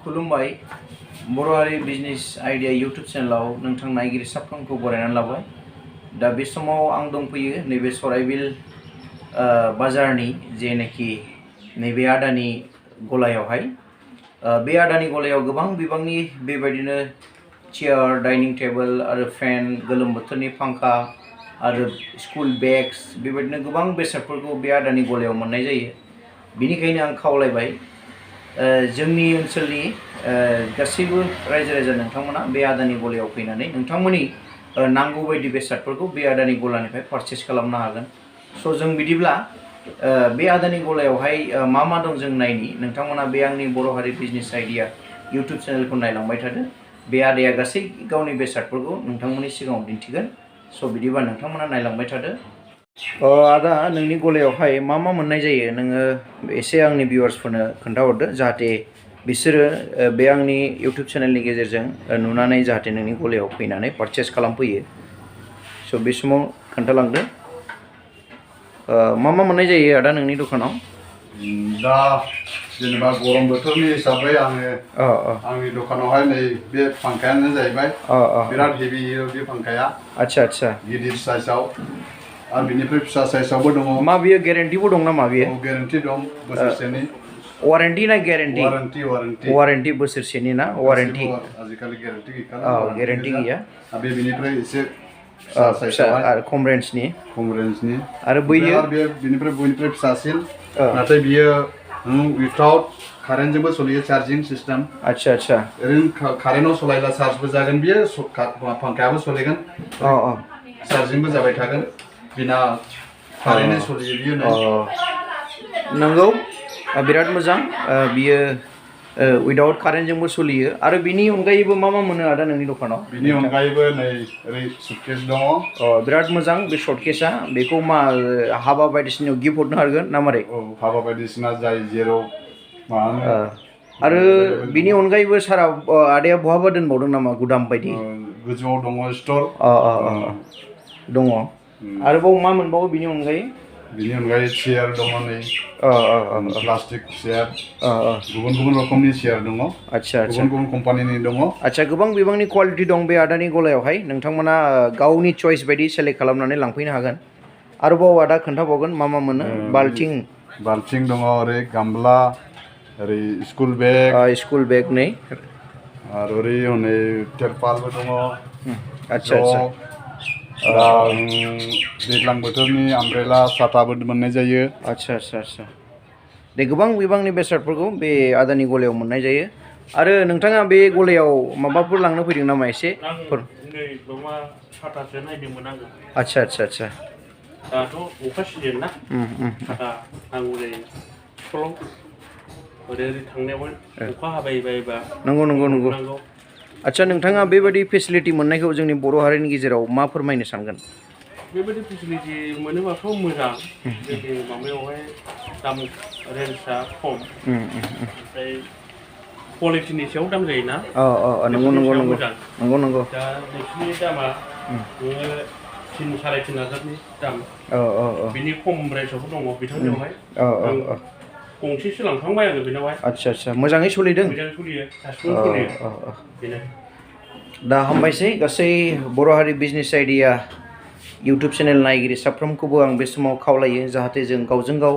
खुलुमबाय बर' हारि business idea YouTube चैनलाव नोंथां नायगिरि साफ्रोमखौ बरायनानै लाबाय। दा बे समाव आं दंफैयो नैबे सराइबिल बाजारनि जेनाखि नैबे आदानि गलायावहाय बे आदानि गलायाव गोबां बिबांनि बेबायदिनो चेयार डाइनिं टेबल आरो फेन गोलोम बोथोरनि फांखा आरो स्कुल बेग्स बेबायदिनो गोबां बेसादफोरखौ बे आदानि गलायाव मोननाय जायो। बिनिखायनो आं खावलायबाय जोंनि ओनसोलनि गासैबो रायजो राजा नोंथांमोना बे आदानि गलायाव फैनानै नोंथांमोननि नांगौ बायदि बेसादफोरखौ बे आदानि गलानिफ्राय पारचेस खालामनो हागोन। स' जों बिदिब्ला बे आदानि गलायावहाय मा मा दं जों नायनि। नोंथांमोना बे आंनि बर' हारि बिजनेस आइडिया यूट्यूब चैनलखौ नायलांबाय थादो। बे आदाया गासै गावनि बेसादफोरखौ नोंथांमोननि सिगाङाव दिन्थिगोन। स' बिदिबा नोंथांमोना नायलांबाय थादो। आदा नोंनि गलायावहाय मा मा मोननाय जायो नोङो एसे आंनि भिउवार्सफोरनो खोन्थाहरदो, जाहाथे बिसोरो बे आंनि यूट्यूब चैनलनि गेजेरजों नुनानै जाहाथे नोंनि गलायाव फैनानै पारचेस खालामफैयो। स' बे समाव खोन्थालांदो मा मा मोननाय जायो आदा नोंनि दखानाव? दा जेनेबा गरम बोथोरनि हिसाबै आंनि दखानावहाय नै बे फांखायानो जाहैबाय बिराद हेभि बे फांखाया। आच्छा गिदिर साइजआव आरो बिनिफ्राय फिसा साइजआवबो दङ। मा बियो गेरेन्टिबो दं नामा बियो? गेरेन्टि दं बोसोरसेनि। वारेन्टि ना गेरेन्टि? वारेन्टि बोसोरसेनि ना वारेन्टि? आजिखालि गेरेन्टि गैखाला। गेरेन्टि गैया। बे बिनिफ्राय एसे फिसा आरो खम रेन्जनि आरो बैयो बिनिफ्राय बयनिफ्राय फिसासिन, नाथाय बियो विथआउट कारेन्टजोंबो सोलियो, चार्जिं सिस्टेम। आच्छा ओरैनो कारेन्टआव सलायला चार्जबो जागोन बियो, फांखायाबो सोलिगोन, चार्जिंबो जाबाय थागोन, बिना कारेन्टनि सोलियो बियो। नंगौ बिराद मोजां बियो उइदाउट कारेन्टजोंबो सोलियो। आरो बिनि अनगायैबो मा मा मोनो आदा नोंनि दखानाव? बिनि अनगायैबो नै ओरै सुटकेस दङ। बिराद मोजां बे सर्टकेसा। बेखौ मा हाबा बायदिसिनायाव गिफ्ट हरनो हागोन ना मारै? हाबा बायदिसिना जाय जेराव आरो बिनि अनगायैबो सारा आदाया बहाबा दोनबावदों नामा गुदाम बायदि? गोजौआव दङ स्टल दङ। आरोबाव मा मोनबावो बिनि अनगायै? बिनि अनगायै चेयार दङ नै, प्लास्टिक चेयार, गुबुन गुबुन रोखोमनि चेयार दङ। आच्छा गुबुन गुबुन कम्पानिनि दङ। आच्छा गोबां बिबांनि क्वालिटि दं बे आदानि गलायावहाय। नोंथांमोना गावनि चइस बायदि सेलेक्ट खालामनानै लांफैनो हागोन। आरोबाव आदा खोन्थाबावगोन मा मा मोनो? बाल्थिं दङ, ओरै गामला, ओरै स्कुल बेग नै, आरो ओरै हनै तेरपालबो दङ। आच्छा दैज्लां बोथोरनि आमब्रेला साथाबो मोननाय जायो। आच्छा दे गोबां बिबांनि बेसादफोरखौ बे आदानि गलायाव मोननाय जायो। आरो नोंथाङा बे गलायाव माबाफोर लांनो फैदों नामा एसे? साथासो नायदोंमोन आङो। आच्छा दाथ' अखा सिजेन ना, साथा नांगौ जायो। स्कुलाव ओरै थांनायावहाय अखा हाबाय बायोबा नंगौ। आच्छा नोंथाङा बेबायदि फेसिलिटि मोननायखौ जोंनि बर' हारिनि गेजेराव मा फोरमायनो सानगोन? बेबायदि फेसिलिटि मोनोबाथ' मोजां। जोंनि माबायावहाय दाम रेन्जआ खम, ओमफ्राय क्वालिटिनि सायाव दाम जायोना। नंगौ। दा नोंसिनि दामा नोङो 3-3.5 दाम, बिनि खम रेन्जआवबो दङ बिथांनियावहाय। गंसेसो लांखांबाय आङो बेनावहाय। आच्छा मोजाङै सोलिदों? मोजाङै सोलियो, दासिमबो सोलियो बेनो। दा हामबायसै गासै बर' हारि बिजनेस आइडिया यूट्यूब चैनल नायगिरि साफ्रोमखौबो आं बे समाव खावलायो, जाहाथे जों गावजों गाव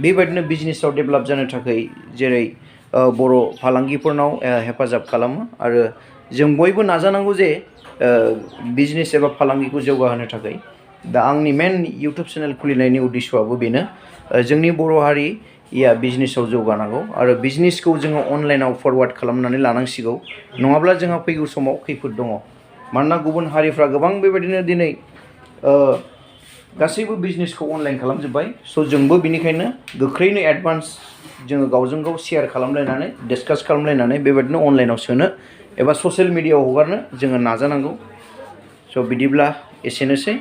बेबायदिनो बिजनेसाव डेभेलप जानो थाखाय जेरै बर' फालांगिफोरनाव हेफाजाब खालामो। आरो जों बयबो नाजानांगौ जे बिजनेस एबा फालांगिखौ जौगाहोनो थाखाय। दा आंनि मेन यूट्यूब चैनल खुलिनायनि उद्देश्यआबो बेनो, जोंनि बर' हारिया बिजनेसाव जौगानांगौ आरो बिजनेसखौ जोङो अनलाइनाव फरवार्ड खालामनानै लानांसिगौ, नङाब्ला जोंहा फैगौ समाव खैफोद दङ। मानोना गुबुन हारिफ्रा गोबां बेबायदिनो दिनै गासैबो बिजनेसखौ अनलाइन खालामजोब्बाय। स' जोंबो बिनिखायनो गोख्रैनो एडभान्स जोङो गावजों गाव शेयार खालामलायनानै डिसकास खालामलायनानै बेबायदिनो अनलाइनाव सोनो एबा ससियेल मिडियायाव हगारनो जोङो नाजानांगौ। स' बिदिब्ला एसेनोसै।